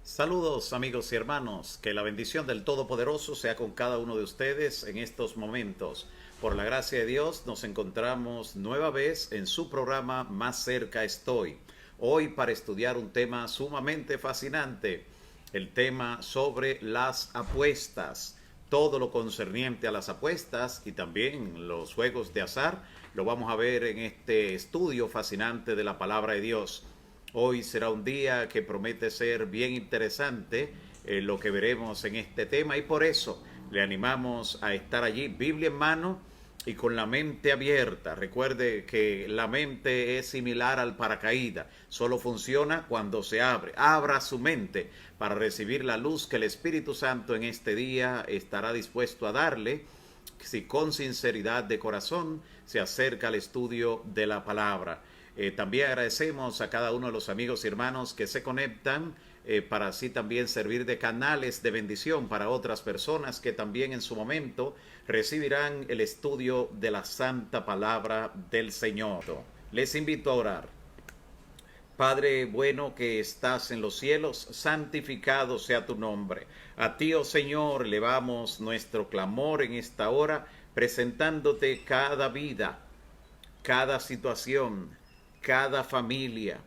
Saludos amigos y hermanos, que la bendición del Todopoderoso sea con cada uno de ustedes en estos momentos. Por la gracia de Dios nos encontramos nueva vez en su programa Más cerca estoy. Hoy para estudiar un tema sumamente fascinante, el tema sobre las apuestas. Todo lo concerniente a las apuestas y también los juegos de azar lo vamos a ver en este estudio fascinante de la palabra de Dios. Hoy será un día que promete ser bien interesante lo que veremos en este tema y por eso le animamos a estar allí, Biblia en mano y con la mente abierta. Recuerde que la mente es similar al paracaídas, solo funciona cuando se abre. Abra su mente para recibir la luz que el Espíritu Santo en este día estará dispuesto a darle si con sinceridad de corazón se acerca al estudio de la palabra. También agradecemos a cada uno de los amigos y hermanos que se conectan para así también servir de canales de bendición para otras personas que también en su momento recibirán el estudio de la santa palabra del Señor. Les invito a orar. Padre bueno que estás en los cielos, santificado sea tu nombre. A ti, oh Señor, elevamos nuestro clamor en esta hora, presentándote cada vida, cada situación, cada familia,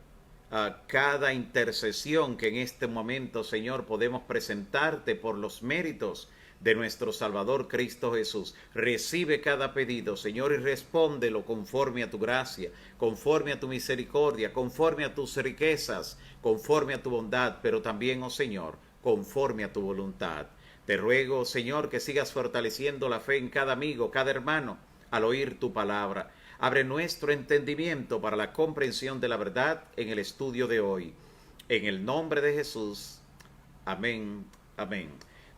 a cada intercesión que en este momento, Señor, podemos presentarte por los méritos de nuestro Salvador Cristo Jesús. Recibe cada pedido, Señor, y respóndelo conforme a tu gracia, conforme a tu misericordia, conforme a tus riquezas, conforme a tu bondad, pero también, oh Señor, conforme a tu voluntad. Te ruego, Señor, que sigas fortaleciendo la fe en cada amigo, cada hermano, al oír tu palabra. Abre nuestro entendimiento para la comprensión de la verdad en el estudio de hoy. En el nombre de Jesús. Amén. Amén.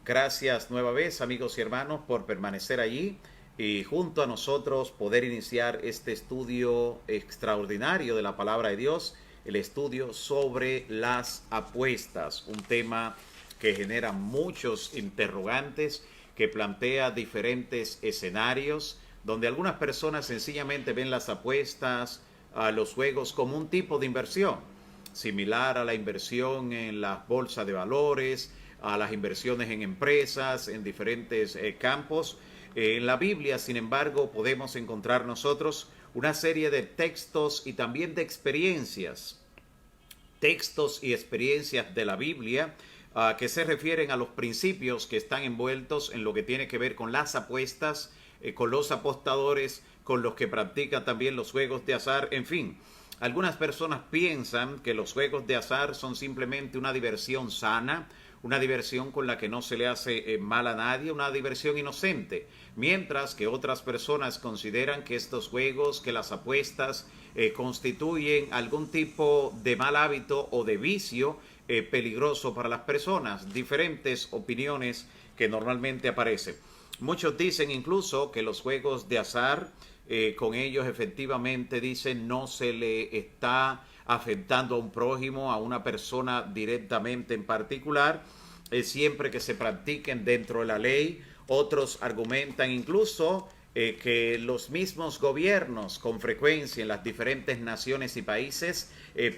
Gracias nueva vez, amigos y hermanos, por permanecer allí y junto a nosotros poder iniciar este estudio extraordinario de la palabra de Dios, el estudio sobre las apuestas, un tema que genera muchos interrogantes, que plantea diferentes escenarios, donde algunas personas sencillamente ven las apuestas, a los juegos como un tipo de inversión, similar a la inversión en las bolsas de valores, a las inversiones en empresas, en diferentes campos. En la Biblia, sin embargo, podemos encontrar nosotros una serie de textos y también de experiencias, textos y experiencias de la Biblia que se refieren a los principios que están envueltos en lo que tiene que ver con las apuestas, con los apostadores, con los que practican también los juegos de azar, en fin. Algunas personas piensan que los juegos de azar son simplemente una diversión sana, una diversión con la que no se le hace mal a nadie, una diversión inocente, mientras que otras personas consideran que estos juegos, que las apuestas constituyen algún tipo de mal hábito o de vicio peligroso para las personas. Diferentes opiniones que normalmente aparecen. Muchos dicen incluso que los juegos de azar, con ellos efectivamente dicen no se le está afectando a un prójimo, a una persona directamente en particular, siempre que se practiquen dentro de la ley. Otros argumentan incluso que los mismos gobiernos con frecuencia en las diferentes naciones y países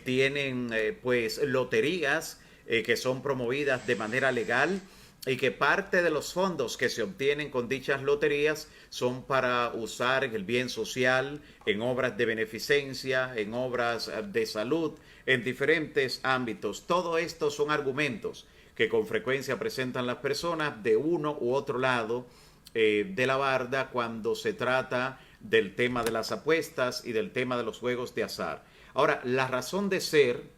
tienen pues loterías que son promovidas de manera legal y que parte de los fondos que se obtienen con dichas loterías son para usar en el bien social, en obras de beneficencia, en obras de salud, en diferentes ámbitos. Todo esto son argumentos que con frecuencia presentan las personas de uno u otro lado de la barda cuando se trata del tema de las apuestas y del tema de los juegos de azar. Ahora, la razón de ser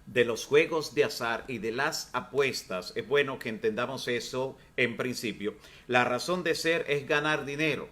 de los juegos de azar y de las apuestas, es bueno que entendamos eso en principio. La razón de ser es ganar dinero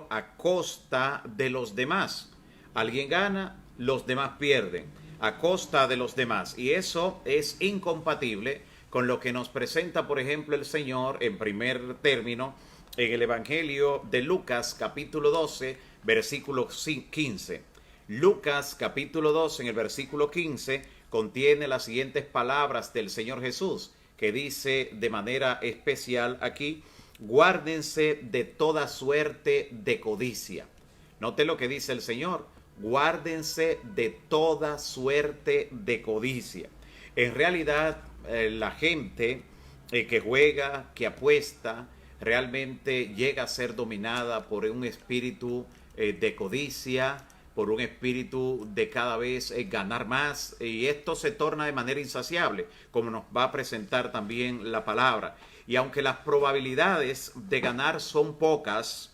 a costa de los demás. Alguien gana, los demás pierden, a costa de los demás. Y eso es incompatible con lo que nos presenta, por ejemplo, el Señor en primer término en el Evangelio de Lucas, capítulo 12, versículo 15. Lucas capítulo 2 en el versículo 15 contiene las siguientes palabras del Señor Jesús, que dice de manera especial aquí: guárdense de toda suerte de codicia. Note lo que dice el Señor: guárdense de toda suerte de codicia. En realidad, la gente que juega, que apuesta, realmente llega a ser dominada por un espíritu de codicia, por un espíritu de cada vez ganar más, y esto se torna de manera insaciable, como nos va a presentar también la palabra. Y aunque las probabilidades de ganar son pocas,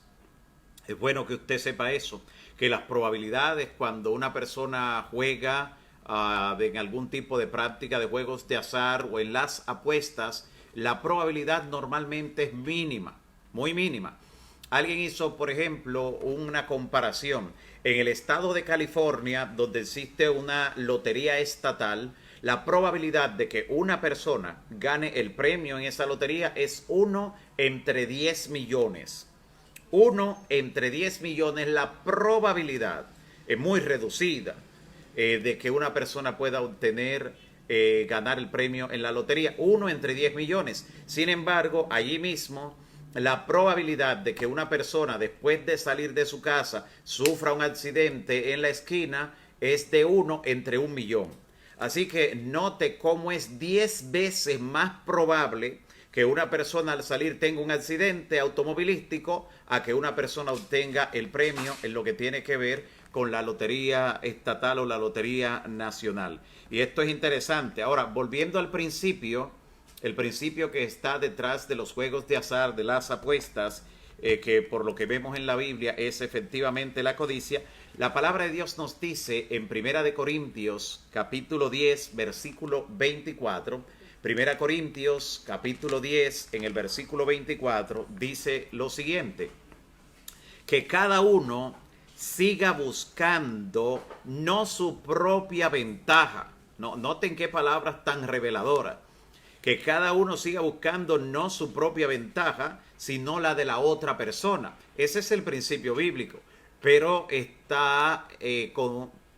es bueno que usted sepa eso, que las probabilidades cuando una persona juega en algún tipo de práctica de juegos de azar o en las apuestas, la probabilidad normalmente es mínima, muy mínima. Alguien hizo, por ejemplo, una comparación. En el estado de California, donde existe una lotería estatal, la probabilidad de que una persona gane el premio en esa lotería es 1 entre 10 millones. 1 entre 10 millones, la probabilidad es muy reducida de que una persona pueda obtener, ganar el premio en la lotería. 1 entre 10 millones. Sin embargo, allí mismo, la probabilidad de que una persona después de salir de su casa sufra un accidente en la esquina es de 1 entre 1 millón. Así que note cómo es 10 veces más probable que una persona al salir tenga un accidente automovilístico a que una persona obtenga el premio en lo que tiene que ver con la lotería estatal o la lotería nacional. Y esto es interesante. Ahora, volviendo al principio, el principio que está detrás de los juegos de azar, de las apuestas, que por lo que vemos en la Biblia es efectivamente la codicia. La palabra de Dios nos dice en 1 Corintios capítulo 10 versículo 24, 1 Corintios capítulo 10 en el versículo 24 dice lo siguiente: que cada uno siga buscando no su propia ventaja. No, noten qué palabras tan reveladoras. Que cada uno siga buscando no su propia ventaja, sino la de la otra persona. Ese es el principio bíblico, pero está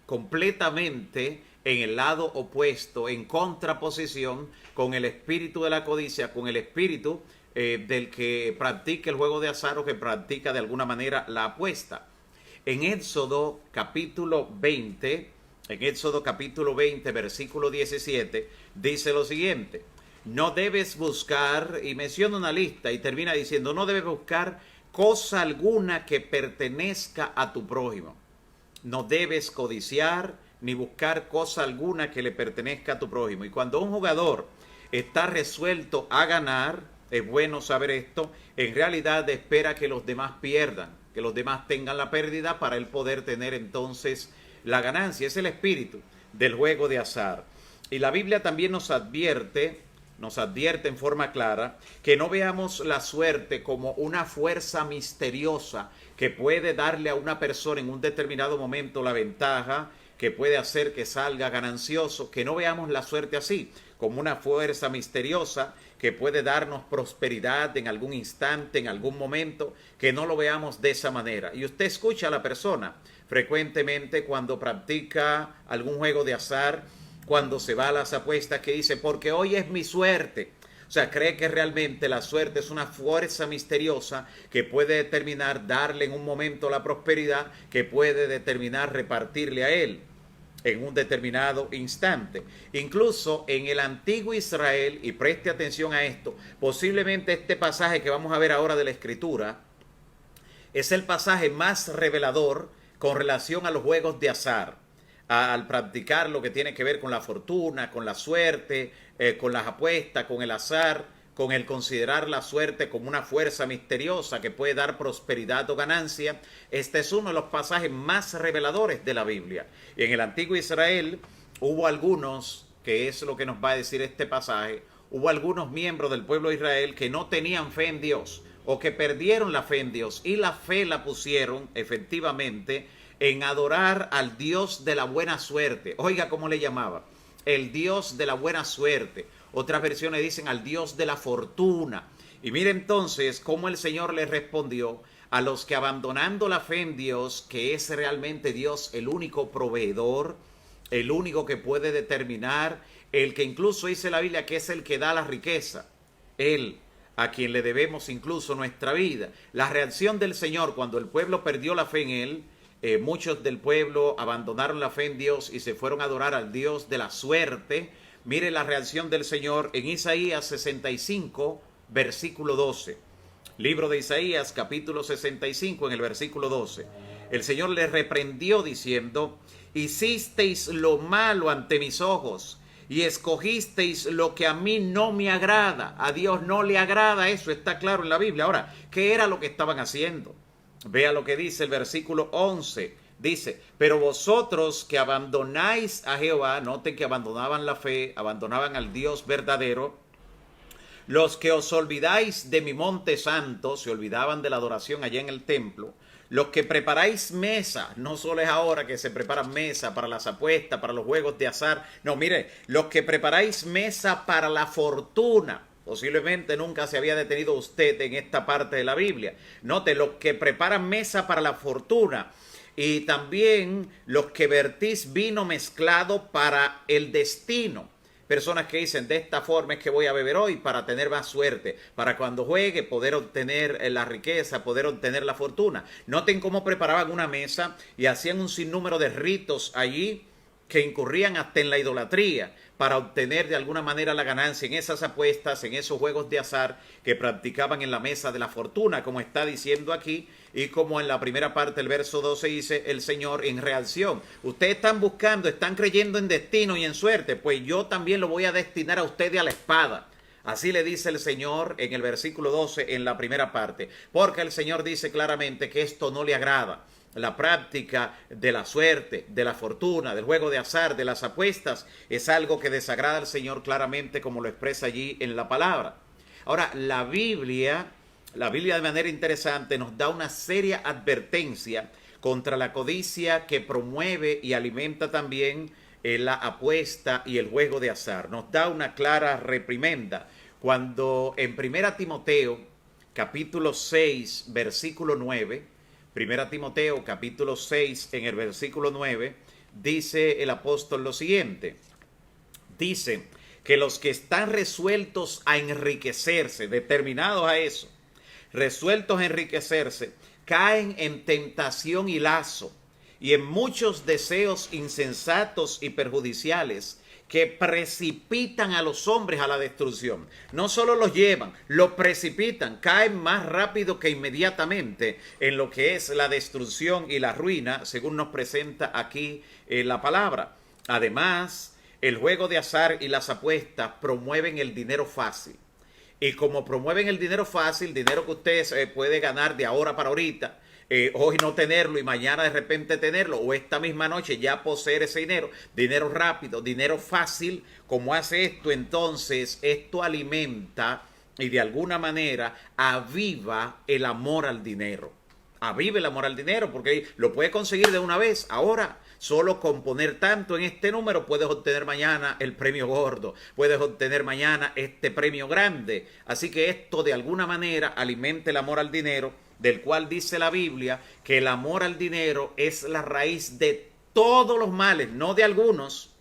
completamente en el lado opuesto, en contraposición con el espíritu de la codicia, con el espíritu del que practica el juego de azar o que practica de alguna manera la apuesta. En Éxodo capítulo 20, versículo 17, dice lo siguiente: no debes buscar, y menciona una lista y termina diciendo, no debes buscar cosa alguna que pertenezca a tu prójimo. No debes codiciar ni buscar cosa alguna que le pertenezca a tu prójimo. Y cuando un jugador está resuelto a ganar, es bueno saber esto, en realidad espera que los demás pierdan, que los demás tengan la pérdida para él poder tener entonces la ganancia. Es el espíritu del juego de azar. Y la Biblia también nos advierte en forma clara que no veamos la suerte como una fuerza misteriosa que puede darle a una persona en un determinado momento la ventaja, que puede hacer que salga ganancioso, que no veamos la suerte así, como una fuerza misteriosa que puede darnos prosperidad en algún instante, en algún momento, que no lo veamos de esa manera. Y usted escucha a la persona frecuentemente cuando practica algún juego de azar, cuando se va a las apuestas, que dice, porque hoy es mi suerte. O sea, cree que realmente la suerte es una fuerza misteriosa que puede determinar darle en un momento la prosperidad, que puede determinar repartirle a él en un determinado instante. Incluso en el antiguo Israel, y preste atención a esto, posiblemente este pasaje que vamos a ver ahora de la Escritura es el pasaje más revelador con relación a los juegos de azar, al practicar lo que tiene que ver con la fortuna, con la suerte, con las apuestas, con el azar, con el considerar la suerte como una fuerza misteriosa que puede dar prosperidad o ganancia. Este es uno de los pasajes más reveladores de la Biblia. Y en el antiguo Israel hubo algunos, que es lo que nos va a decir este pasaje, hubo algunos miembros del pueblo de Israel que no tenían fe en Dios o que perdieron la fe en Dios y la fe la pusieron efectivamente en adorar al Dios de la buena suerte. Oiga cómo le llamaba, el Dios de la buena suerte. Otras versiones dicen al Dios de la fortuna. Y mire entonces cómo el Señor les respondió a los que, abandonando la fe en Dios, que es realmente Dios el único proveedor, el único que puede determinar, el que incluso dice la Biblia que es el que da la riqueza, Él a quien le debemos incluso nuestra vida. La reacción del Señor cuando el pueblo perdió la fe en Él, muchos del pueblo abandonaron la fe en Dios y se fueron a adorar al Dios de la suerte. Mire la reacción del Señor en Isaías 65, versículo 12. Libro de Isaías, capítulo 65, en el versículo 12. El Señor le reprendió diciendo: hicisteis lo malo ante mis ojos y escogisteis lo que a mí no me agrada. A Dios no le agrada eso, está claro en la Biblia. Ahora, ¿qué era lo que estaban haciendo? Vea lo que dice el versículo 11. Dice: pero vosotros que abandonáis a Jehová, noten que abandonaban la fe, abandonaban al Dios verdadero, los que os olvidáis de mi monte santo, se olvidaban de la adoración allá en el templo, los que preparáis mesa, no solo es ahora que se preparan mesa para las apuestas, para los juegos de azar, no, mire, los que preparáis mesa para la fortuna. Posiblemente nunca se había detenido usted en esta parte de la Biblia. Note, los que preparan mesa para la fortuna y también los que vertís vino mezclado para el destino. Personas que dicen: de esta forma es que voy a beber hoy para tener más suerte, para cuando juegue poder obtener la riqueza, poder obtener la fortuna. Noten cómo preparaban una mesa y hacían un sinnúmero de ritos allí que incurrían hasta en la idolatría para obtener de alguna manera la ganancia en esas apuestas, en esos juegos de azar que practicaban en la mesa de la fortuna, como está diciendo aquí, y como en la primera parte del verso 12 dice el Señor en reacción: ustedes están buscando, están creyendo en destino y en suerte, pues yo también lo voy a destinar a ustedes a la espada. Así le dice el Señor en el versículo 12 en la primera parte, porque el Señor dice claramente que esto no le agrada. La práctica de la suerte, de la fortuna, del juego de azar, de las apuestas, es algo que desagrada al Señor claramente, como lo expresa allí en la palabra. Ahora, la Biblia de manera interesante nos da una seria advertencia contra la codicia que promueve y alimenta también la apuesta y el juego de azar. Nos da una clara reprimenda cuando en 1 Timoteo capítulo 6 versículo 9, 1 Timoteo capítulo 6 en el versículo 9, dice el apóstol lo siguiente. Dice que los que están resueltos a enriquecerse, determinados a eso, resueltos a enriquecerse, caen en tentación y lazo y en muchos deseos insensatos y perjudiciales que precipitan a los hombres a la destrucción. No solo los llevan, los precipitan, caen más rápido que inmediatamente en lo que es la destrucción y la ruina, según nos presenta aquí la palabra. Además, el juego de azar y las apuestas promueven el dinero fácil. Y como promueven el dinero fácil, dinero que usted puede ganar de ahora para ahorita, hoy no tenerlo y mañana de repente tenerlo, o esta misma noche ya poseer ese dinero, dinero rápido, dinero fácil, como hace esto, entonces esto alimenta y de alguna manera aviva el amor al dinero. Aviva el amor al dinero porque lo puede conseguir de una vez. Ahora, solo con poner tanto en este número puedes obtener mañana el premio gordo, puedes obtener mañana este premio grande. Así que esto de alguna manera alimenta el amor al dinero, del cual dice la Biblia que el amor al dinero es la raíz de todos los males, no de algunos.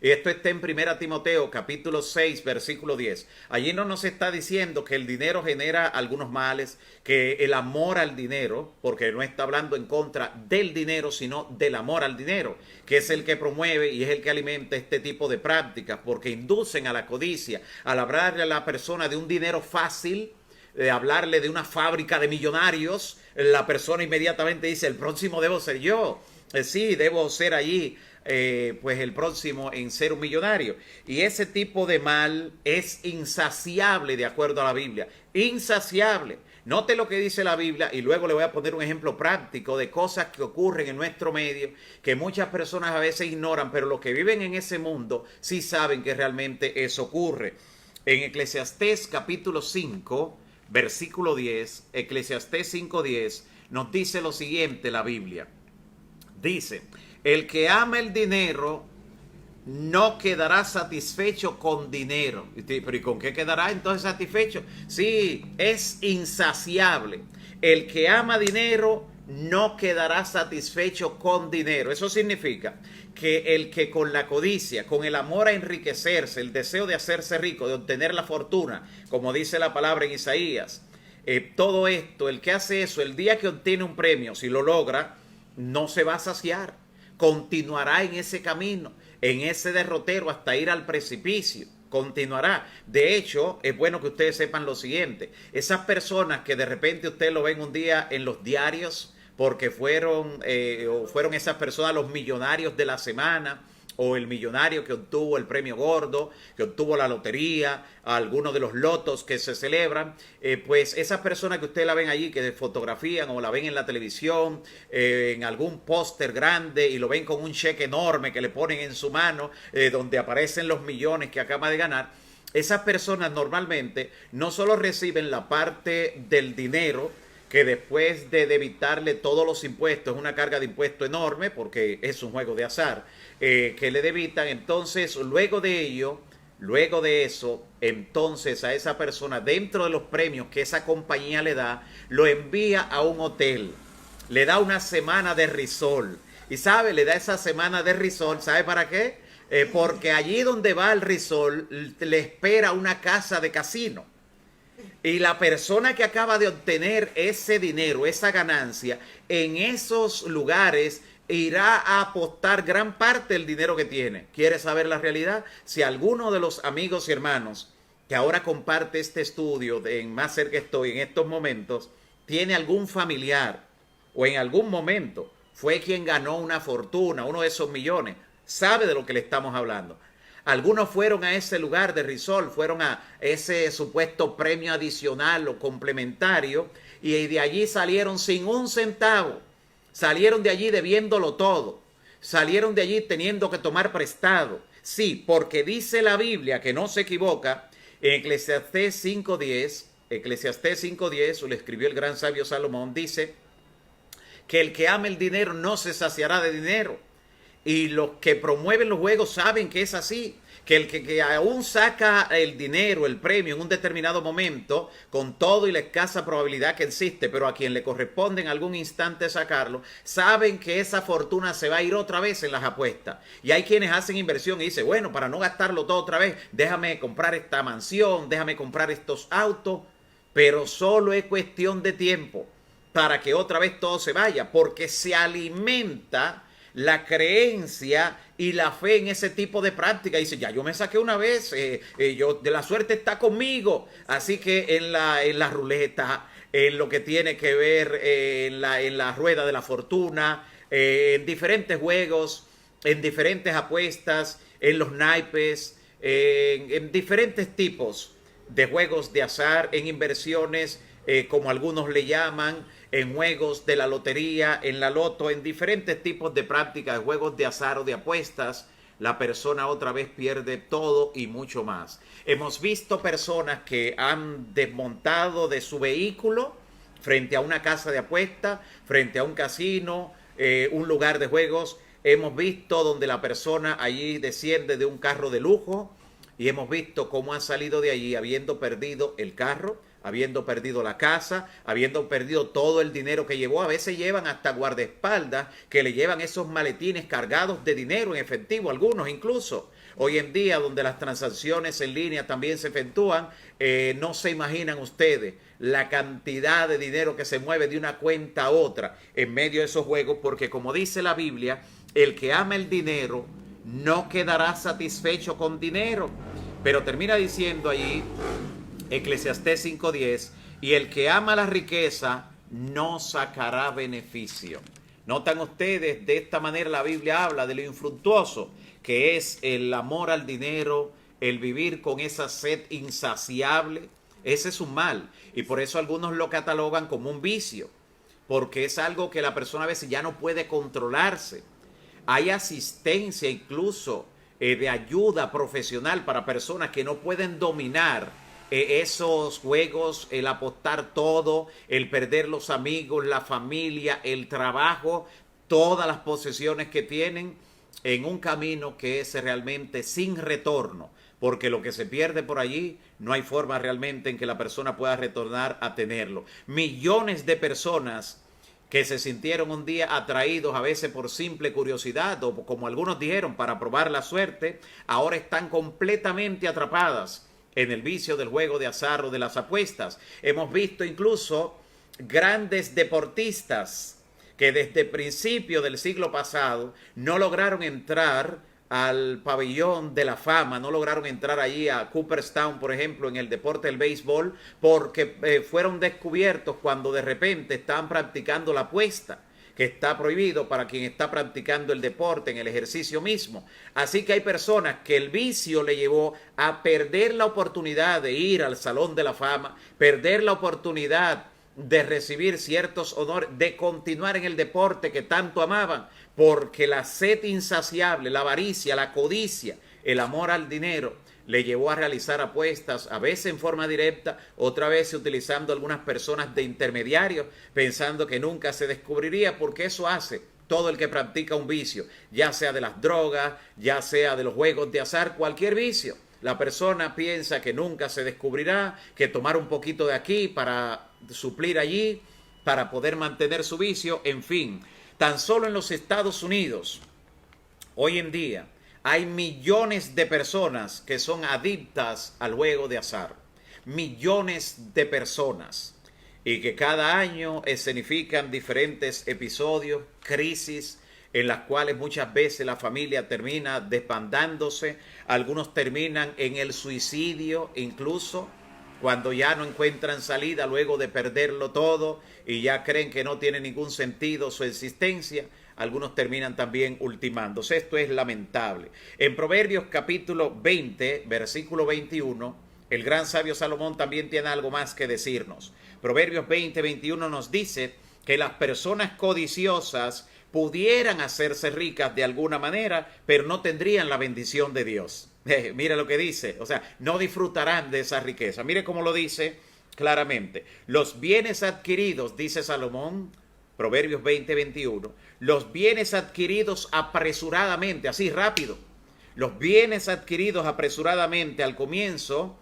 Esto está en 1 Timoteo capítulo 6 versículo 10. Allí no nos está diciendo que el dinero genera algunos males, que el amor al dinero, porque no está hablando en contra del dinero, sino del amor al dinero, que es el que promueve y es el que alimenta este tipo de prácticas, porque inducen a la codicia, al hablarle a la persona de un dinero fácil, de hablarle de una fábrica de millonarios, la persona inmediatamente dice: el próximo debo ser yo, sí, debo ser allí pues el próximo en ser un millonario. Y ese tipo de mal es insaciable de acuerdo a la Biblia, insaciable. Note lo que dice la Biblia y luego le voy a poner un ejemplo práctico de cosas que ocurren en nuestro medio que muchas personas a veces ignoran, pero los que viven en ese mundo sí saben que realmente eso ocurre. En Eclesiastés capítulo 5 versículo 10, Eclesiastés 5:10, nos dice lo siguiente la Biblia. Dice: el que ama el dinero no quedará satisfecho con dinero. Pero ¿y con qué quedará entonces satisfecho? Sí, es insaciable. El que ama dinero no quedará satisfecho con dinero. Eso significa que el que con la codicia, con el amor a enriquecerse, el deseo de hacerse rico, de obtener la fortuna, como dice la palabra en Isaías, todo esto, el que hace eso, el día que obtiene un premio, si lo logra, no se va a saciar, continuará en ese camino. en ese derrotero hasta ir al precipicio. Continuará. De hecho, es bueno que ustedes sepan lo siguiente. Esas personas que de repente ustedes lo ven un día en los diarios porque fueron esas personas los millonarios de la semana, o el millonario que obtuvo el premio gordo, que obtuvo la lotería, algunos de los lotos que se celebran, pues esas personas que ustedes la ven allí, que fotografían o la ven en la televisión, en algún póster grande y lo ven con un cheque enorme que le ponen en su mano, donde aparecen los millones que acaba de ganar, esas personas normalmente no solo reciben la parte del dinero, que después de debitarle todos los impuestos, es una carga de impuesto enorme porque es un juego de azar, que le debitan. Entonces, luego de eso, entonces a esa persona, dentro de los premios que esa compañía le da, lo envía a un hotel, le da una semana de risol. Y sabe, le da esa semana de risol, ¿sabe para qué? Porque allí donde va el risol, le espera una casa de casino. Y la persona que acaba de obtener ese dinero, esa ganancia, en esos lugares irá a apostar gran parte del dinero que tiene. ¿Quiere saber la realidad? Si alguno de los amigos y hermanos que ahora comparte este estudio en Más Cerca Estoy en estos momentos, tiene algún familiar o en algún momento fue quien ganó una fortuna, uno de esos millones, sabe de lo que le estamos hablando. Algunos fueron a ese lugar de risol, fueron a ese supuesto premio adicional o complementario y de allí salieron sin un centavo. Salieron de allí debiéndolo todo. Salieron de allí teniendo que tomar prestado. Sí, porque dice la Biblia, que no se equivoca, en Eclesiastés 5.10, lo escribió el gran sabio Salomón, dice que el que ama el dinero no se saciará de dinero. Y los que promueven los juegos saben que es así, que el que aún saca el dinero, el premio en un determinado momento, con todo y la escasa probabilidad que existe, pero a quien le corresponde en algún instante sacarlo, saben que esa fortuna se va a ir otra vez en las apuestas. Y hay quienes hacen inversión y dicen, bueno, para no gastarlo todo otra vez, déjame comprar esta mansión, déjame comprar estos autos, pero solo es cuestión de tiempo para que otra vez todo se vaya, porque se alimenta la creencia y la fe en ese tipo de práctica. Dice, ya yo me saqué una vez, yo de la suerte está conmigo. Así que en la ruleta, en lo que tiene que ver en la rueda de la fortuna, en diferentes juegos, en diferentes apuestas, en los naipes, en diferentes tipos de juegos de azar, en inversiones, como algunos le llaman, en juegos de la lotería, en la loto, en diferentes tipos de prácticas, juegos de azar o de apuestas, la persona otra vez pierde todo y mucho más. Hemos visto personas que han desmontado de su vehículo frente a una casa de apuestas, frente a un casino, un lugar de juegos. Hemos visto donde la persona allí desciende de un carro de lujo y hemos visto cómo han salido de allí habiendo perdido el carro, habiendo perdido la casa, habiendo perdido todo el dinero que llevó. A veces llevan hasta guardaespaldas que le llevan esos maletines cargados de dinero en efectivo, algunos incluso. Hoy en día, donde las transacciones en línea también se efectúan, no se imaginan ustedes la cantidad de dinero que se mueve de una cuenta a otra en medio de esos juegos, porque como dice la Biblia, el que ama el dinero no quedará satisfecho con dinero. Pero termina diciendo allí Eclesiastés 5.10, y el que ama la riqueza no sacará beneficio. Notan ustedes, de esta manera la Biblia habla de lo infructuoso que es el amor al dinero, el vivir con esa sed insaciable. Ese es un mal, y por eso algunos lo catalogan como un vicio, porque es algo que la persona a veces ya no puede controlarse. Hay asistencia incluso de ayuda profesional para personas que no pueden dominar esos juegos, el apostar todo, el perder los amigos, la familia, el trabajo, todas las posesiones que tienen en un camino que es realmente sin retorno, porque lo que se pierde por allí no hay forma realmente en que la persona pueda retornar a tenerlo. Millones de personas que se sintieron un día atraídos a veces por simple curiosidad o como algunos dijeron para probar la suerte, ahora están completamente atrapadas en el vicio del juego de azar o de las apuestas. Hemos visto incluso grandes deportistas que desde el principio del siglo pasado no lograron entrar al pabellón de la fama, no lograron entrar allí a Cooperstown, por ejemplo, en el deporte del béisbol, porque fueron descubiertos cuando de repente estaban practicando la apuesta, que está prohibido para quien está practicando el deporte, en el ejercicio mismo. Así que hay personas que el vicio le llevó a perder la oportunidad de ir al Salón de la Fama, perder la oportunidad de recibir ciertos honores, de continuar en el deporte que tanto amaban, porque la sed insaciable, la avaricia, la codicia, el amor al dinero, le llevó a realizar apuestas, a veces en forma directa, otra vez utilizando algunas personas de intermediarios, pensando que nunca se descubriría, porque eso hace todo el que practica un vicio, ya sea de las drogas, ya sea de los juegos de azar, cualquier vicio. La persona piensa que nunca se descubrirá, que tomar un poquito de aquí para suplir allí, para poder mantener su vicio, en fin. Tan solo en los Estados Unidos, hoy en día, hay millones de personas que son adictas al juego de azar. Millones de personas. Y que cada año escenifican diferentes episodios, crisis, en las cuales muchas veces la familia termina desbandándose, algunos terminan en el suicidio, incluso cuando ya no encuentran salida luego de perderlo todo y ya creen que no tiene ningún sentido su existencia, algunos terminan también ultimándose. Esto es lamentable. En Proverbios capítulo 20, versículo 21, el gran sabio Salomón también tiene algo más que decirnos. Proverbios 20, 21 nos dice que las personas codiciosas pudieran hacerse ricas de alguna manera, pero no tendrían la bendición de Dios. Mire lo que dice, o sea, no disfrutarán de esa riqueza. Mire cómo lo dice claramente. Los bienes adquiridos, dice Salomón, Proverbios 20, 21, los bienes adquiridos apresuradamente, así rápido, los bienes adquiridos apresuradamente al comienzo,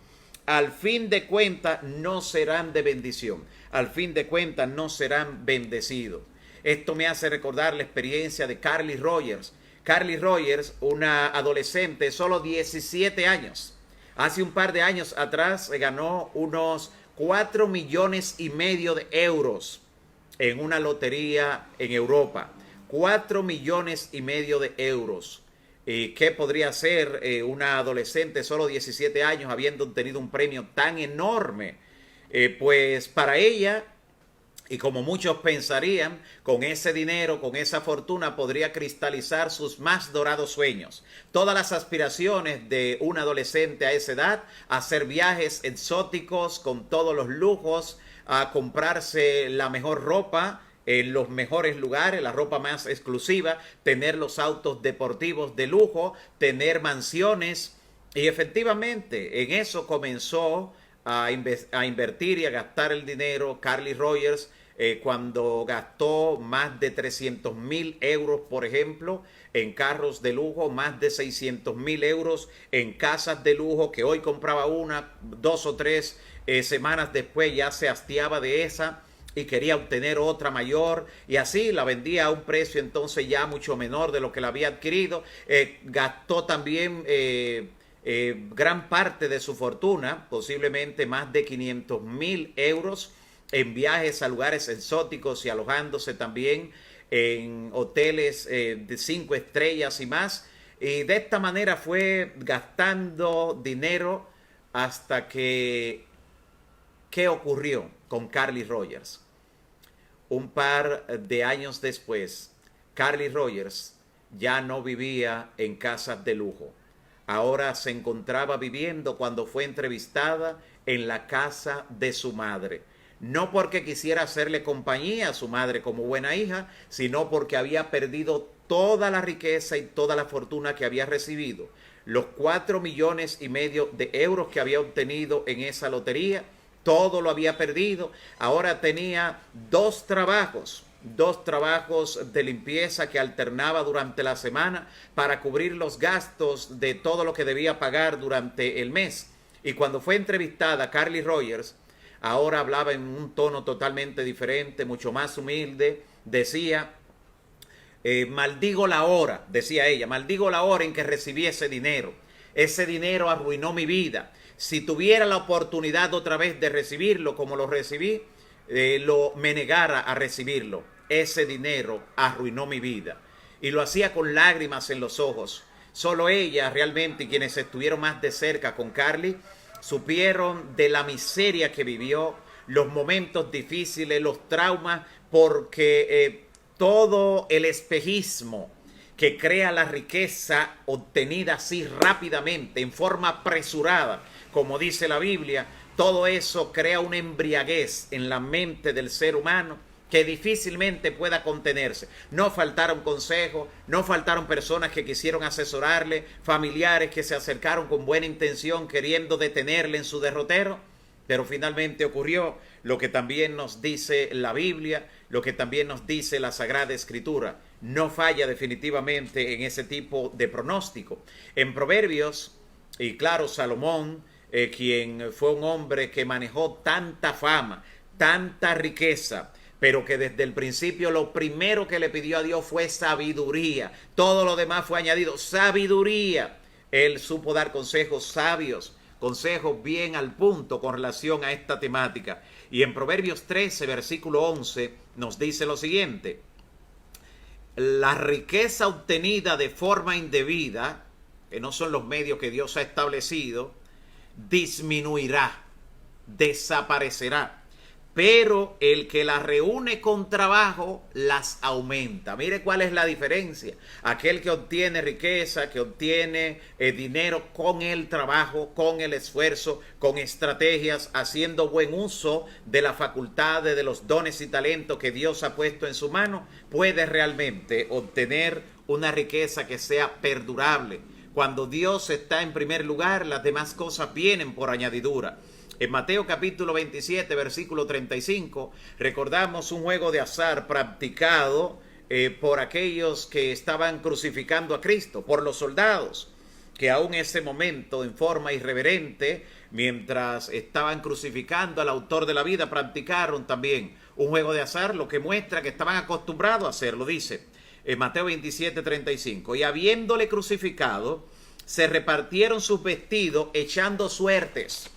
al fin de cuentas no serán de bendición, al fin de cuentas no serán bendecidos. Esto me hace recordar la experiencia de Carly Rogers. Carly Rogers, una adolescente, solo 17 años. Hace un par de años atrás ganó unos 4,5 millones de euros en una lotería en Europa. 4,5 millones de euros. ¿Qué podría ser una adolescente, solo 17 años, habiendo obtenido un premio tan enorme? Pues para ella, y como muchos pensarían, con ese dinero, con esa fortuna, podría cristalizar sus más dorados sueños. Todas las aspiraciones de un adolescente a esa edad, hacer viajes exóticos con todos los lujos, a comprarse la mejor ropa en los mejores lugares, la ropa más exclusiva, tener los autos deportivos de lujo, tener mansiones. Y efectivamente, en eso comenzó a invertir y a gastar el dinero Carly Rogers, cuando gastó más de 300,000 euros, por ejemplo, en carros de lujo, más de 600,000 euros en casas de lujo, que hoy compraba una, 2 o 3 semanas después ya se hastiaba de esa y quería obtener otra mayor, y así la vendía a un precio entonces ya mucho menor de lo que la había adquirido. Gastó también gran parte de su fortuna, posiblemente más de 500,000 euros, en viajes a lugares exóticos y alojándose también en hoteles de 5 estrellas y más. Y de esta manera fue gastando dinero hasta que, ¿qué ocurrió con Carly Rogers? Un par de años después, Carly Rogers ya no vivía en casas de lujo. Ahora se encontraba viviendo, cuando fue entrevistada, en la casa de su madre. No porque quisiera hacerle compañía a su madre como buena hija, sino porque había perdido toda la riqueza y toda la fortuna que había recibido. Los 4,5 millones de euros que había obtenido en esa lotería, todo lo había perdido. Ahora tenía dos trabajos de limpieza que alternaba durante la semana para cubrir los gastos de todo lo que debía pagar durante el mes. Y cuando fue entrevistada, Carly Rogers ahora hablaba en un tono totalmente diferente, mucho más humilde. Decía, maldigo la hora, decía ella, maldigo la hora en que recibí ese dinero. Ese dinero arruinó mi vida. Si tuviera la oportunidad otra vez de recibirlo como lo recibí, me negara a recibirlo. Ese dinero arruinó mi vida. Y lo hacía con lágrimas en los ojos. Solo ella realmente, y quienes estuvieron más de cerca con Carly, supieron de la miseria que vivió, los momentos difíciles, los traumas, porque todo el espejismo que crea la riqueza obtenida así rápidamente, en forma apresurada, como dice la Biblia, todo eso crea una embriaguez en la mente del ser humano que difícilmente pueda contenerse. No faltaron consejos, no faltaron personas que quisieron asesorarle, familiares que se acercaron con buena intención queriendo detenerle en su derrotero, pero finalmente ocurrió lo que también nos dice la Biblia, lo que también nos dice la Sagrada Escritura. No falla definitivamente en ese tipo de pronóstico. En Proverbios, y claro, Salomón, quien fue un hombre que manejó tanta fama, tanta riqueza, pero que desde el principio lo primero que le pidió a Dios fue sabiduría. Todo lo demás fue añadido. Sabiduría. Él supo dar consejos sabios, consejos bien al punto con relación a esta temática. Y en Proverbios 13, versículo 11, nos dice lo siguiente: la riqueza obtenida de forma indebida, que no son los medios que Dios ha establecido, disminuirá, desaparecerá. Pero el que las reúne con trabajo las aumenta. Mire cuál es la diferencia. Aquel que obtiene riqueza, que obtiene dinero con el trabajo, con el esfuerzo, con estrategias, haciendo buen uso de las facultades, de los dones y talentos que Dios ha puesto en su mano, puede realmente obtener una riqueza que sea perdurable. Cuando Dios está en primer lugar, las demás cosas vienen por añadidura. En Mateo capítulo 27, versículo 35, recordamos un juego de azar practicado por aquellos que estaban crucificando a Cristo, por los soldados, que aún en ese momento, en forma irreverente, mientras estaban crucificando al autor de la vida, practicaron también un juego de azar, lo que muestra que estaban acostumbrados a hacerlo. Dice en Mateo 27, 35, y habiéndole crucificado, se repartieron sus vestidos echando suertes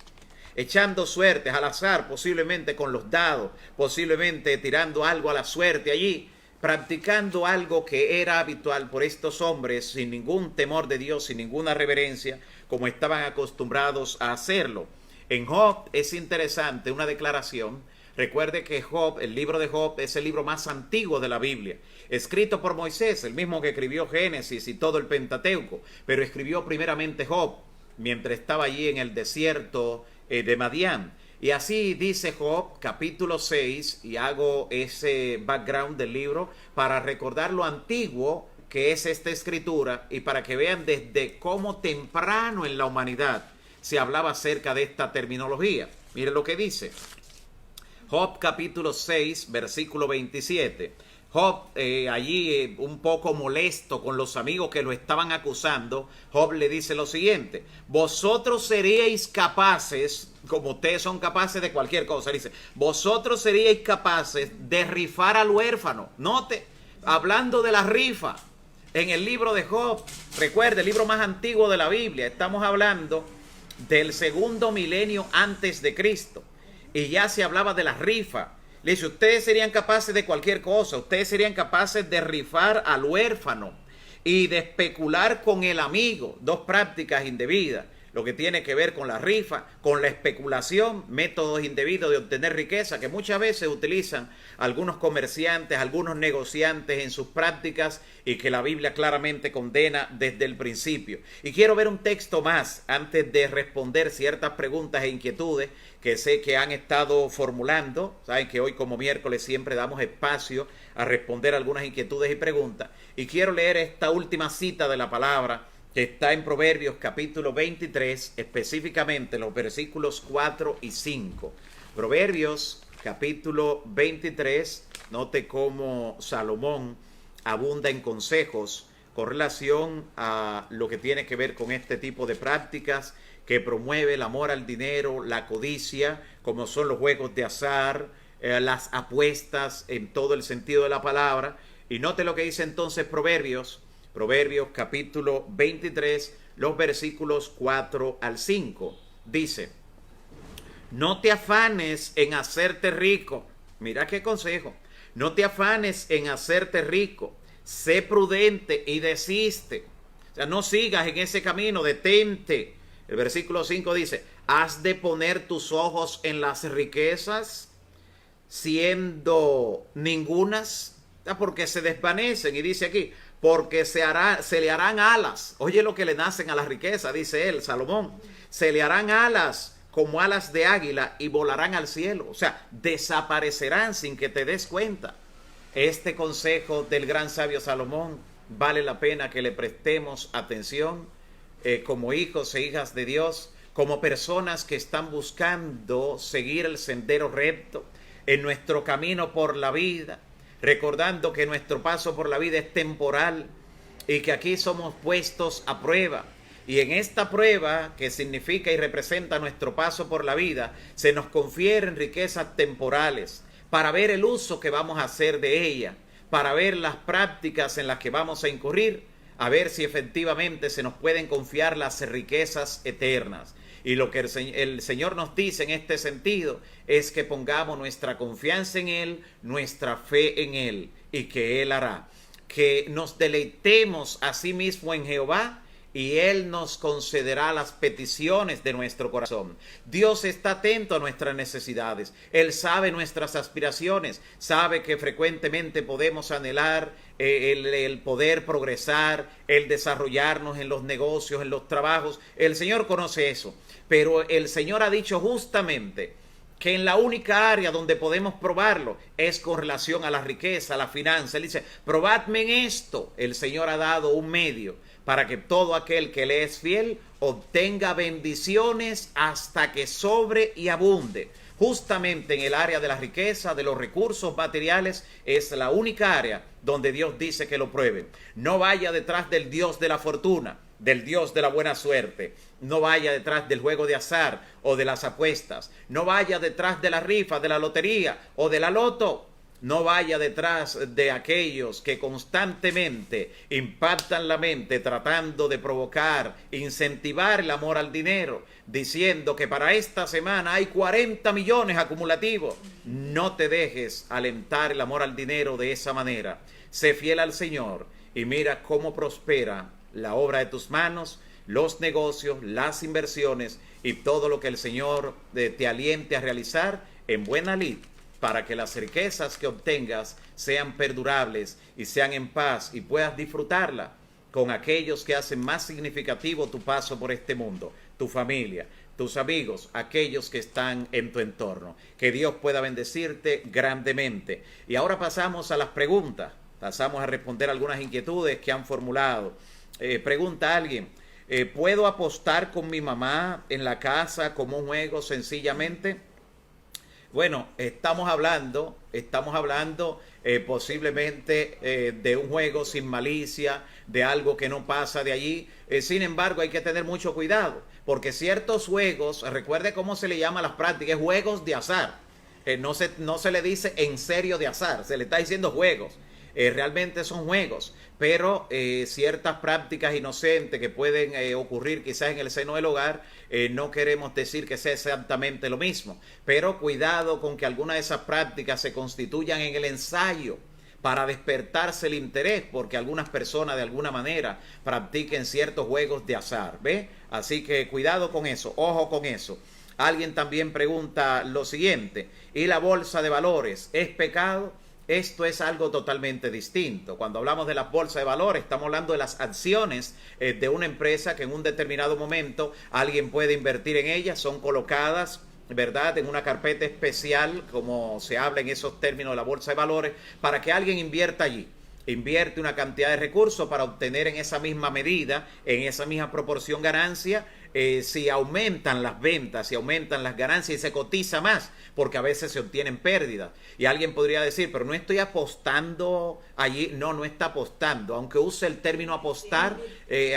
al azar, posiblemente con los dados, posiblemente tirando algo a la suerte allí, practicando algo que era habitual por estos hombres sin ningún temor de Dios, sin ninguna reverencia, como estaban acostumbrados a hacerlo. En Job es interesante una declaración. Recuerde que Job, el libro de Job, es el libro más antiguo de la Biblia, escrito por Moisés, el mismo que escribió Génesis y todo el Pentateuco, pero escribió primeramente Job mientras estaba allí en el desierto de Madián. Y así dice Job, capítulo 6, y hago ese background del libro para recordar lo antiguo que es esta escritura y para que vean desde cómo temprano en la humanidad se hablaba acerca de esta terminología. Miren lo que dice. Job capítulo 6, versículo 27. Job, allí un poco molesto con los amigos que lo estaban acusando, Job le dice lo siguiente: vosotros seríais capaces, como ustedes son capaces de cualquier cosa, dice, vosotros seríais capaces de rifar al huérfano. Note, hablando de la rifa, en el libro de Job, recuerde, el libro más antiguo de la Biblia, estamos hablando del segundo milenio antes de Cristo, y ya se hablaba de la rifa. Le dice, ustedes serían capaces de cualquier cosa, ustedes serían capaces de rifar al huérfano y de especular con el amigo, dos prácticas indebidas, lo que tiene que ver con la rifa, con la especulación, métodos indebidos de obtener riqueza que muchas veces utilizan algunos comerciantes, algunos negociantes en sus prácticas y que la Biblia claramente condena desde el principio. Y quiero ver un texto más antes de responder ciertas preguntas e inquietudes que sé que han estado formulando. Saben que hoy como miércoles siempre damos espacio a responder algunas inquietudes y preguntas. Y quiero leer esta última cita de la palabra que está en Proverbios capítulo 23, específicamente los versículos 4 y 5. Proverbios capítulo 23, note cómo Salomón abunda en consejos con relación a lo que tiene que ver con este tipo de prácticas que promueve el amor al dinero, la codicia, como son los juegos de azar, las apuestas en todo el sentido de la palabra. Y note lo que dice entonces Proverbios capítulo 23, los versículos 4 al 5. Dice, no te afanes en hacerte rico. Mira qué consejo. No te afanes en hacerte rico. Sé prudente y desiste. O sea, no sigas en ese camino, detente. El versículo 5 dice, ¿has de poner tus ojos en las riquezas, siendo ningunas? Porque se desvanecen. Y dice aquí, porque se le harán alas. Oye lo que le nacen a la riqueza, dice él, Salomón. Se le harán alas como alas de águila y volarán al cielo. O sea, desaparecerán sin que te des cuenta. Este consejo del gran sabio Salomón vale la pena que le prestemos atención como hijos e hijas de Dios, como personas que están buscando seguir el sendero recto en nuestro camino por la vida, recordando que nuestro paso por la vida es temporal y que aquí somos puestos a prueba. Y en esta prueba, que significa y representa nuestro paso por la vida, se nos confieren riquezas temporales para ver el uso que vamos a hacer de ella, para ver las prácticas en las que vamos a incurrir, a ver si efectivamente se nos pueden confiar las riquezas eternas. Y lo que el Señor nos dice en este sentido es que pongamos nuestra confianza en Él, nuestra fe en Él, y que Él hará. Que nos deleitemos a sí mismo en Jehová, y Él nos concederá las peticiones de nuestro corazón. Dios está atento a nuestras necesidades. Él sabe nuestras aspiraciones. Sabe que frecuentemente podemos anhelar el poder progresar, el desarrollarnos en los negocios, en los trabajos. El Señor conoce eso. Pero el Señor ha dicho justamente que en la única área donde podemos probarlo es con relación a la riqueza, a la finanza. Él dice, probadme en esto. El Señor ha dado un medio para que todo aquel que le es fiel obtenga bendiciones hasta que sobre y abunde. Justamente en el área de la riqueza, de los recursos materiales, es la única área donde Dios dice que lo prueben. No vaya detrás del Dios de la fortuna, del Dios de la buena suerte. No vaya detrás del juego de azar o de las apuestas. No vaya detrás de la rifa, de la lotería o de la loto. No vaya detrás de aquellos que constantemente impactan la mente tratando de provocar, incentivar el amor al dinero, diciendo que para esta semana hay 40 millones acumulativos. No te dejes alentar el amor al dinero de esa manera. Sé fiel al Señor y mira cómo prospera la obra de tus manos, los negocios, las inversiones y todo lo que el Señor te aliente a realizar en buena lid, para que las riquezas que obtengas sean perdurables y sean en paz y puedas disfrutarla con aquellos que hacen más significativo tu paso por este mundo, tu familia, tus amigos, aquellos que están en tu entorno. Que Dios pueda bendecirte grandemente. Y ahora pasamos a las preguntas, pasamos a responder algunas inquietudes que han formulado. Pregunta alguien, ¿puedo apostar con mi mamá en la casa como un juego sencillamente? Bueno, estamos hablando posiblemente de un juego sin malicia, de algo que no pasa de allí. Sin embargo, hay que tener mucho cuidado, porque ciertos juegos, recuerde cómo se le llama a las prácticas, juegos de azar. No se le dice en serio de azar, se le está diciendo juegos. Realmente son juegos, pero ciertas prácticas inocentes que pueden ocurrir quizás en el seno del hogar, no queremos decir que sea exactamente lo mismo, pero cuidado con que algunas de esas prácticas se constituyan en el ensayo para despertarse el interés, porque algunas personas de alguna manera practiquen ciertos juegos de azar, ¿ve? Así que cuidado con eso, ojo con eso. Alguien también pregunta lo siguiente, ¿y la bolsa de valores es pecado? Esto es algo totalmente distinto. Cuando hablamos de las bolsas de valores, estamos hablando de las acciones de una empresa que en un determinado momento alguien puede invertir en ellas. Son colocadas, ¿verdad?, en una carpeta especial, como se habla en esos términos de la bolsa de valores, para que alguien invierta allí. Invierte una cantidad de recursos para obtener en esa misma medida, en esa misma proporción ganancia. Si aumentan las ventas, si aumentan las ganancias y se cotiza más, porque a veces se obtienen pérdidas. Y alguien podría decir, pero no estoy apostando allí. No, no está apostando, aunque use el término apostar,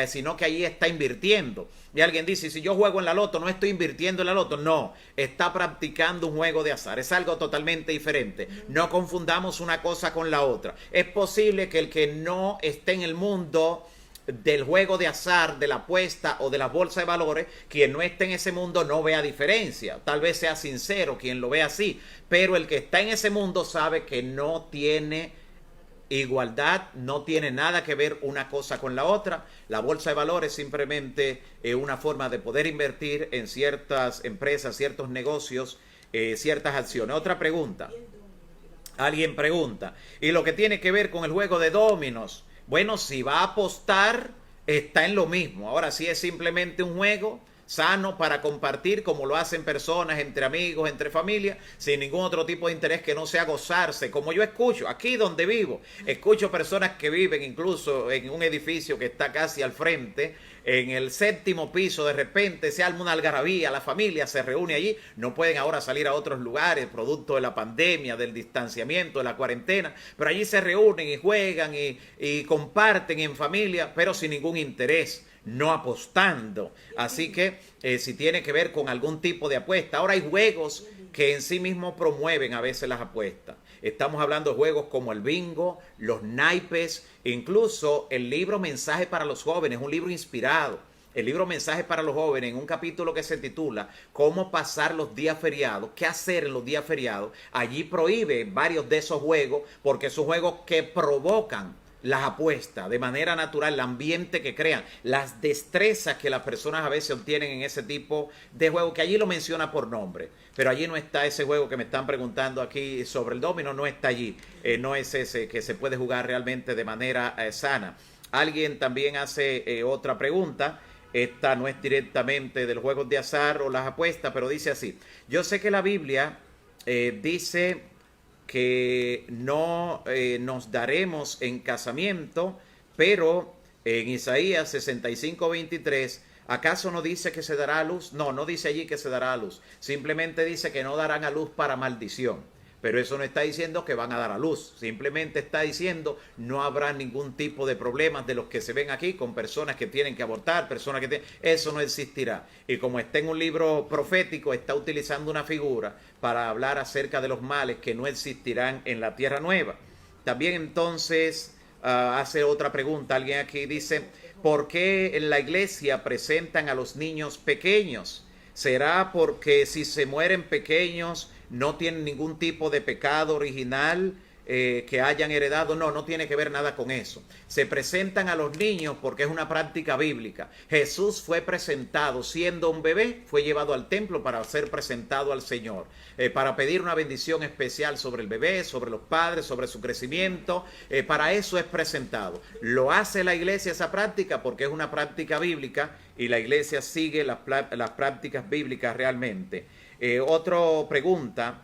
sino que allí está invirtiendo. Y alguien dice, si yo juego en la loto, no estoy invirtiendo en la loto. No, está practicando un juego de azar. Es algo totalmente diferente. No confundamos una cosa con la otra. Es posible que el que no esté en el mundo del juego de azar, de la apuesta o de la bolsa de valores, quien no esté en ese mundo no vea diferencia. Tal vez sea sincero quien lo ve así, pero el que está en ese mundo sabe que no tiene igualdad, no tiene nada que ver una cosa con la otra. La bolsa de valores es simplemente una forma de poder invertir en ciertas empresas, ciertos negocios, ciertas acciones. Otra pregunta. Alguien pregunta, ¿y lo que tiene que ver con el juego de dominos? Bueno, si va a apostar, está en lo mismo. Ahora, si es simplemente un juego sano para compartir, como lo hacen personas entre amigos, entre familias, sin ningún otro tipo de interés que no sea gozarse, como yo escucho aquí donde vivo, escucho personas que viven incluso en un edificio que está casi al frente, en el 7º piso, de repente se arma una algarabía, la familia se reúne allí, no pueden ahora salir a otros lugares, producto de la pandemia, del distanciamiento, de la cuarentena, pero allí se reúnen y juegan y comparten en familia, pero sin ningún interés, no apostando. Así que si tiene que ver con algún tipo de apuesta. Ahora hay juegos que en sí mismos promueven a veces las apuestas. Estamos hablando de juegos como el bingo, los naipes, incluso el libro Mensaje para los Jóvenes, un libro inspirado. El libro Mensaje para los Jóvenes, en un capítulo que se titula Cómo pasar los días feriados, qué hacer en los días feriados. Allí prohíbe varios de esos juegos porque son juegos que provocan las apuestas de manera natural, el ambiente que crean, las destrezas que las personas a veces obtienen en ese tipo de juego, que allí lo menciona por nombre, pero allí no está ese juego que me están preguntando aquí sobre el domino, no está allí, no es ese que se puede jugar realmente de manera sana. Alguien también hace otra pregunta, esta no es directamente de los juegos de azar o las apuestas, pero dice así, yo sé que la Biblia dice que no nos daremos en casamiento, pero en Isaías 65:23, ¿acaso no dice que se dará a luz? No, no dice allí que se dará a luz, simplemente dice que no darán a luz para maldición. Pero eso no está diciendo que van a dar a luz, simplemente está diciendo no habrá ningún tipo de problemas de los que se ven aquí con personas que tienen que abortar, personas que tienen... Eso no existirá. Y como está en un libro profético, está utilizando una figura para hablar acerca de los males que no existirán en la tierra nueva. También entonces hace otra pregunta, alguien aquí dice, ¿por qué en la iglesia presentan a los niños pequeños? ¿Será porque si se mueren pequeños no tienen ningún tipo de pecado original que hayan heredado? No, no tiene que ver nada con eso. Se presentan a los niños porque es una práctica bíblica. Jesús fue presentado siendo un bebé, fue llevado al templo para ser presentado al Señor, para pedir una bendición especial sobre el bebé, sobre los padres, sobre su crecimiento. Para eso es presentado. Lo hace la iglesia esa práctica porque es una práctica bíblica y la iglesia sigue las prácticas bíblicas realmente. Otra pregunta,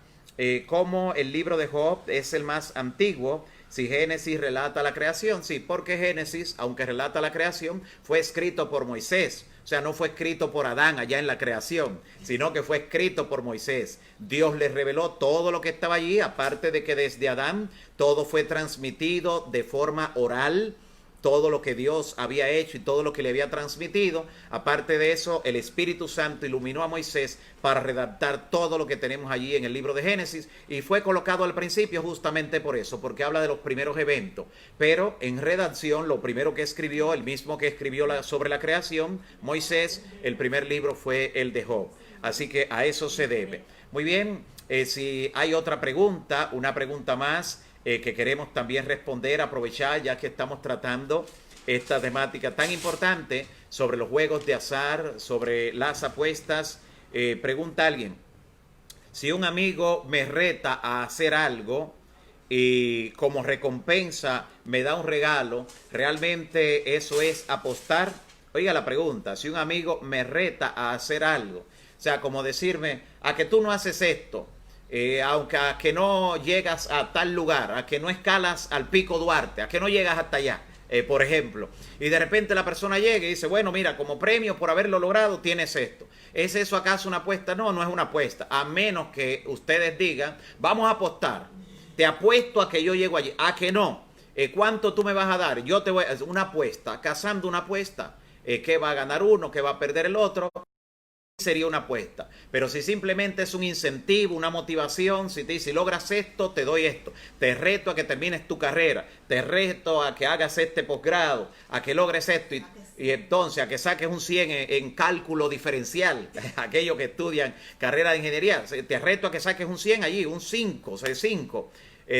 ¿cómo el libro de Job es el más antiguo? Si Génesis relata la creación, sí, porque Génesis, aunque relata la creación, fue escrito por Moisés. O sea, no fue escrito por Adán allá en la creación, sino que fue escrito por Moisés. Dios les reveló todo lo que estaba allí, aparte de que desde Adán todo fue transmitido de forma oral, todo lo que Dios había hecho y todo lo que le había transmitido. Aparte de eso, el Espíritu Santo iluminó a Moisés para redactar todo lo que tenemos allí en el libro de Génesis y fue colocado al principio justamente por eso, porque habla de los primeros eventos. Pero en redacción, lo primero que escribió, el mismo que escribió sobre la creación, Moisés, el primer libro fue el de Job. Así que a eso se debe. Muy bien, si hay otra pregunta, una pregunta más, que queremos también responder, aprovechar ya que estamos tratando esta temática tan importante sobre los juegos de azar, sobre las apuestas. Pregunta alguien, si un amigo me reta a hacer algo y como recompensa me da un regalo, ¿realmente eso es apostar? Oiga la pregunta, si un amigo me reta a hacer algo, o sea, como decirme, a que tú no haces esto, aunque a que no llegas a tal lugar, a que no escalas al Pico Duarte, a que no llegas hasta allá, por ejemplo, y de repente la persona llega y dice, bueno, mira, como premio por haberlo logrado tienes esto. ¿Es eso acaso una apuesta? No, no es una apuesta, a menos que ustedes digan, vamos a apostar, te apuesto a que yo llego allí, a que no, ¿cuánto tú me vas a dar? Yo te voy a una apuesta, cazando una apuesta, ¿qué va a ganar uno, qué va a perder el otro? Sería una apuesta, pero si simplemente es un incentivo, una motivación, si te dice, si logras esto, te doy esto, te reto a que termines tu carrera, te reto a que hagas este posgrado, a que logres esto, y entonces a que saques un 100 en cálculo diferencial, aquellos que estudian carrera de ingeniería, te reto a que saques un 100 allí, un 5, o sea, 5,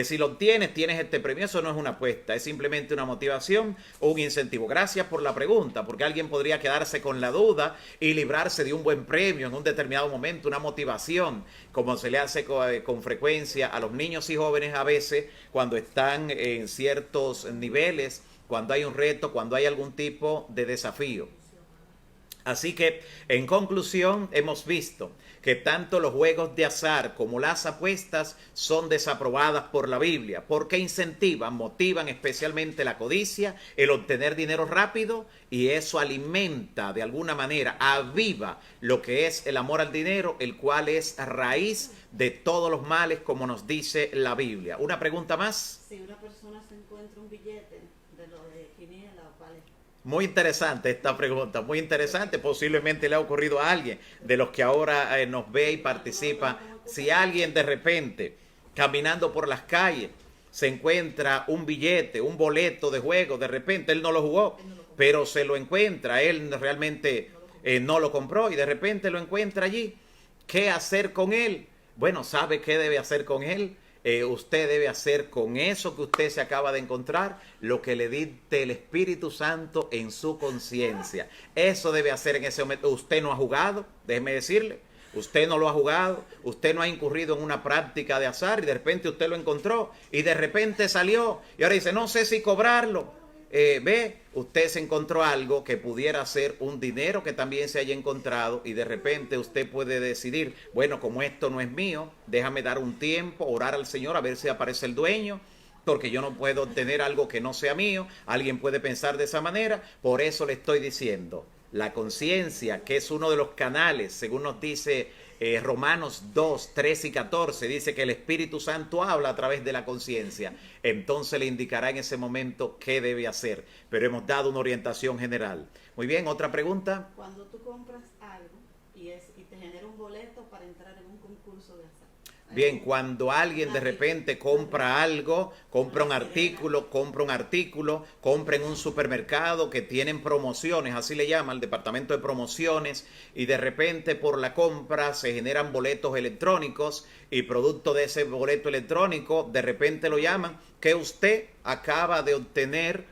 Si lo tienes, tienes este premio. Eso no es una apuesta, es simplemente una motivación o un incentivo. Gracias por la pregunta, porque alguien podría quedarse con la duda y librarse de un buen premio en un determinado momento, una motivación, como se le hace con frecuencia a los niños y jóvenes a veces cuando están en ciertos niveles, cuando hay un reto, cuando hay algún tipo de desafío. Así que, en conclusión, hemos visto que tanto los juegos de azar como las apuestas son desaprobadas por la Biblia, porque incentivan, motivan especialmente la codicia, el obtener dinero rápido, y eso alimenta de alguna manera, aviva lo que es el amor al dinero, el cual es raíz de todos los males, como nos dice la Biblia. ¿Una pregunta más? Si una persona se encuentra un billete de lo de quiniela, ¿vale? Muy interesante esta pregunta, muy interesante. Posiblemente le ha ocurrido a alguien de los que ahora nos ve y participa. Si alguien de repente, caminando por las calles, se encuentra un billete, un boleto de juego, de repente él no lo jugó, pero se lo encuentra, él realmente no lo compró y de repente lo encuentra allí. ¿Qué hacer con él? Bueno, ¿sabe qué debe hacer con él? Usted debe hacer con eso que usted se acaba de encontrar lo que le dicte el Espíritu Santo en su conciencia. Eso debe hacer en ese momento. Usted no ha jugado, déjeme decirle. Usted no lo ha jugado, usted no ha incurrido en una práctica de azar y de repente usted lo encontró y de repente salió y ahora dice, no sé si cobrarlo. Usted se encontró algo que pudiera ser un dinero que también se haya encontrado y de repente usted puede decidir, bueno, como esto no es mío, déjame dar un tiempo, orar al Señor a ver si aparece el dueño, porque yo no puedo obtener algo que no sea mío. Alguien puede pensar de esa manera, por eso le estoy diciendo, la conciencia, que es uno de los canales, según nos dice Romanos 2, 13 y 14, dice que el Espíritu Santo habla a través de la conciencia. Entonces le indicará en ese momento qué debe hacer. Pero hemos dado una orientación general. Muy bien, ¿otra pregunta? Cuando tú compras algo y te genera un boleto para entrar en un concurso de azar. Bien, cuando alguien de repente compra algo, compra un artículo, compra en un supermercado que tienen promociones, así le llama el departamento de promociones, y de repente por la compra se generan boletos electrónicos y producto de ese boleto electrónico de repente lo llaman que usted acaba de obtener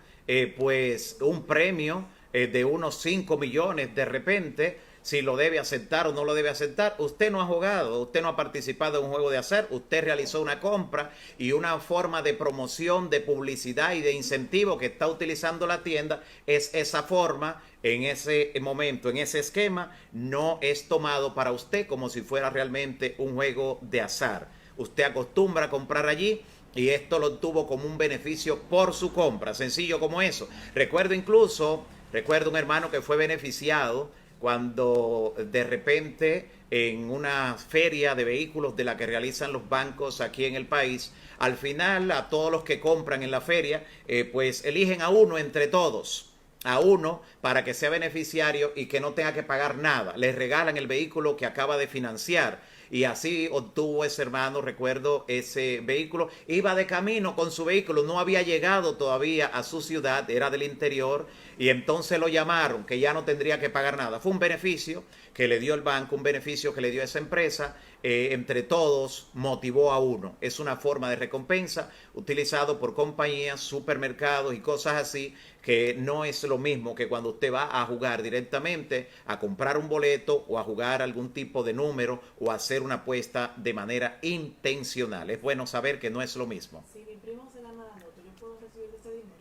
pues un premio de unos 5 millones de repente. Si lo debe aceptar o no lo debe aceptar, usted no ha jugado, usted no ha participado en un juego de azar, usted realizó una compra y una forma de promoción, de publicidad y de incentivo que está utilizando la tienda es esa forma, en ese momento, en ese esquema, no es tomado para usted como si fuera realmente un juego de azar. Usted acostumbra a comprar allí y esto lo tuvo como un beneficio por su compra, sencillo como eso. Recuerdo un hermano que fue beneficiado cuando de repente en una feria de vehículos de la que realizan los bancos aquí en el país, al final a todos los que compran en la feria, pues eligen a uno entre todos, a uno para que sea beneficiario y que no tenga que pagar nada. Les regalan el vehículo que acaba de financiar. Y así obtuvo ese hermano, recuerdo, ese vehículo. Iba de camino con su vehículo, no había llegado todavía a su ciudad, era del interior, y entonces lo llamaron, que ya no tendría que pagar nada. Fue un beneficio que le dio el banco, un beneficio que le dio esa empresa, entre todos motivó a uno. Es una forma de recompensa utilizado por compañías, supermercados y cosas así, que no es lo mismo que cuando usted va a jugar directamente, a comprar un boleto o a jugar algún tipo de número o a hacer una apuesta de manera intencional. Es bueno saber que no es lo mismo. Si mi primo se gana la moto, ¿yo puedo recibir ese dinero?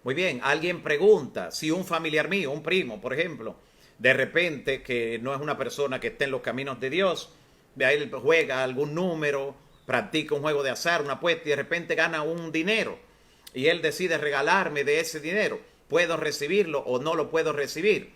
Muy bien, alguien pregunta si un familiar mío, un primo, por ejemplo, de repente, que no es una persona que esté en los caminos de Dios, él juega algún número, practica un juego de azar, una apuesta y de repente gana un dinero y él decide regalarme de ese dinero, ¿puedo recibirlo o no lo puedo recibir?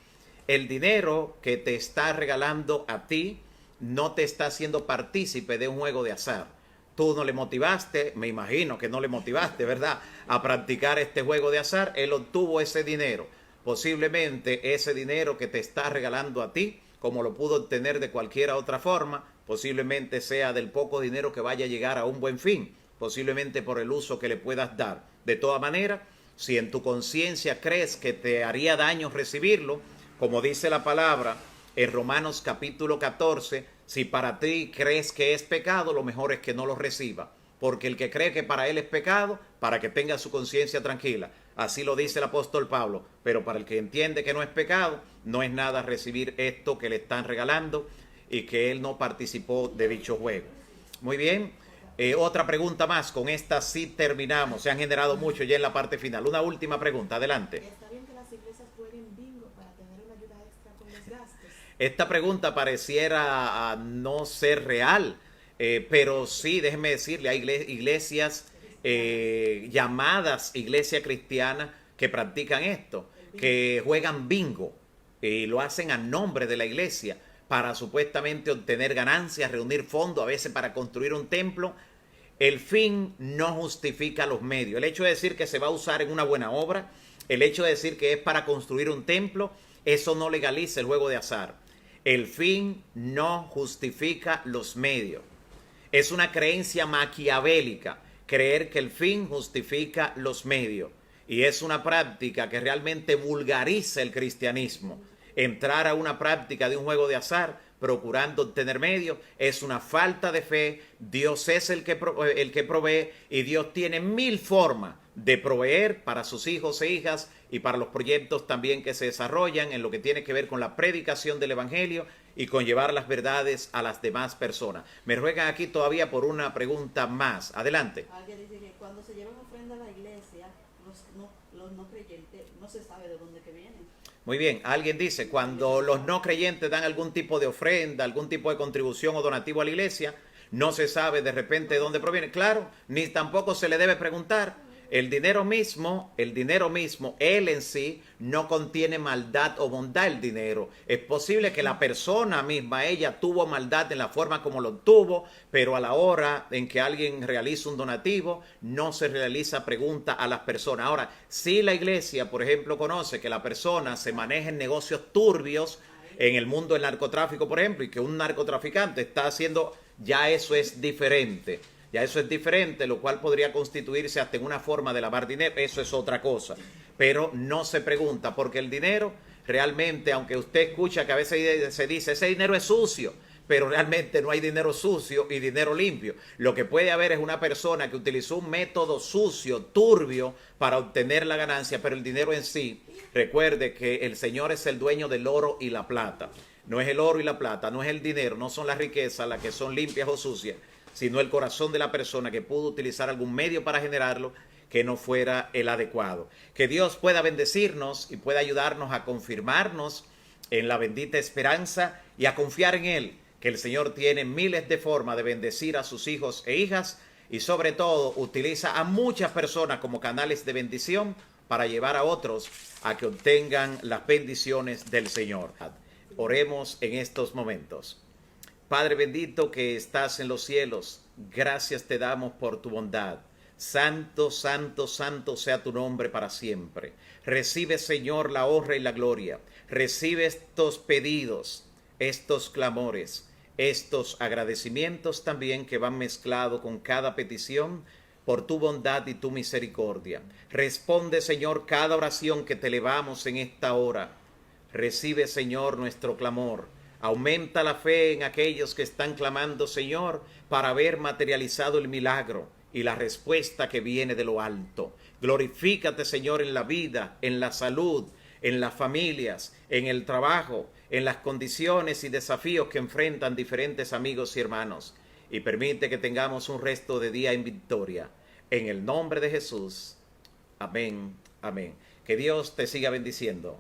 El dinero que te está regalando a ti no te está haciendo partícipe de un juego de azar. Tú no le motivaste, me imagino que no le motivaste, ¿verdad?, a practicar este juego de azar. Él obtuvo ese dinero. Posiblemente ese dinero que te está regalando a ti, como lo pudo obtener de cualquier otra forma, posiblemente sea del poco dinero que vaya a llegar a un buen fin, posiblemente por el uso que le puedas dar. De todas maneras, si en tu conciencia crees que te haría daño recibirlo, como dice la palabra en Romanos capítulo 14, si para ti crees que es pecado, lo mejor es que no lo reciba. porque el que cree que para él es pecado, para que tenga su conciencia tranquila. Así lo dice el apóstol Pablo, pero para el que entiende que no es pecado, no es nada recibir esto que le están regalando y que él no participó de dicho juego. Muy bien, otra pregunta más, con esta sí terminamos, se han generado mucho ya en la parte final. Una última pregunta, adelante. ¿Está bien que las iglesias jueguen bingo para tener una ayuda extra con los gastos? Esta pregunta pareciera no ser real, pero sí, déjeme decirle, hay iglesias llamadas iglesia cristiana que practican esto, que juegan bingo y lo hacen a nombre de la iglesia para supuestamente obtener ganancias, reunir fondos, a veces para construir un templo. El fin no justifica los medios. El hecho de decir que se va a usar en una buena obra, el hecho de decir que es para construir un templo, eso no legaliza el juego de azar. El fin no justifica los medios. Es una creencia maquiavélica creer que el fin justifica los medios. Y es una práctica que realmente vulgariza el cristianismo. Entrar a una práctica de un juego de azar procurando obtener medios es una falta de fe. Dios es el que provee y Dios tiene 1000 formas de proveer para sus hijos e hijas y para los proyectos también que se desarrollan en lo que tiene que ver con la predicación del evangelio y con llevar las verdades a las demás personas. Me ruegan aquí todavía por una pregunta más. Adelante. Alguien dice que cuando se llevan ofrenda a la iglesia, los no creyentes, no se sabe de dónde que vienen. Muy bien, alguien dice, cuando los no creyentes dan algún tipo de ofrenda, algún tipo de contribución o donativo a la iglesia, no se sabe de repente de dónde proviene. Claro, ni tampoco se le debe preguntar. El dinero mismo, él en sí, no contiene maldad o bondad el dinero. Es posible que la persona misma, ella tuvo maldad en la forma como lo tuvo, pero a la hora en que alguien realiza un donativo, no se realiza pregunta a las personas. Ahora, si la iglesia, por ejemplo, conoce que la persona se maneja en negocios turbios, en el mundo del narcotráfico, por ejemplo, y que un narcotraficante está haciendo, ya eso es diferente. Ya eso es diferente, lo cual podría constituirse hasta en una forma de lavar dinero. Eso es otra cosa. Pero no se pregunta, porque el dinero realmente, aunque usted escucha que a veces se dice, ese dinero es sucio, pero realmente no hay dinero sucio y dinero limpio. Lo que puede haber es una persona que utilizó un método sucio, turbio, para obtener la ganancia, pero el dinero en sí, recuerde que el Señor es el dueño del oro y la plata. No es el oro y la plata, no es el dinero, no son las riquezas las que son limpias o sucias, sino el corazón de la persona que pudo utilizar algún medio para generarlo que no fuera el adecuado. Que Dios pueda bendecirnos y pueda ayudarnos a confirmarnos en la bendita esperanza y a confiar en Él, que el Señor tiene miles de formas de bendecir a sus hijos e hijas y sobre todo utiliza a muchas personas como canales de bendición para llevar a otros a que obtengan las bendiciones del Señor. Oremos en estos momentos. Padre bendito que estás en los cielos, gracias te damos por tu bondad. Santo, santo, santo sea tu nombre para siempre. Recibe, Señor, la honra y la gloria. Recibe estos pedidos, estos clamores, estos agradecimientos también que van mezclados con cada petición por tu bondad y tu misericordia. Responde, Señor, cada oración que te elevamos en esta hora. Recibe, Señor, nuestro clamor. Aumenta la fe en aquellos que están clamando, Señor, para ver materializado el milagro y la respuesta que viene de lo alto. Glorifícate, Señor, en la vida, en la salud, en las familias, en el trabajo, en las condiciones y desafíos que enfrentan diferentes amigos y hermanos. Y permite que tengamos un resto de día en victoria. En el nombre de Jesús. Amén. Amén. Que Dios te siga bendiciendo.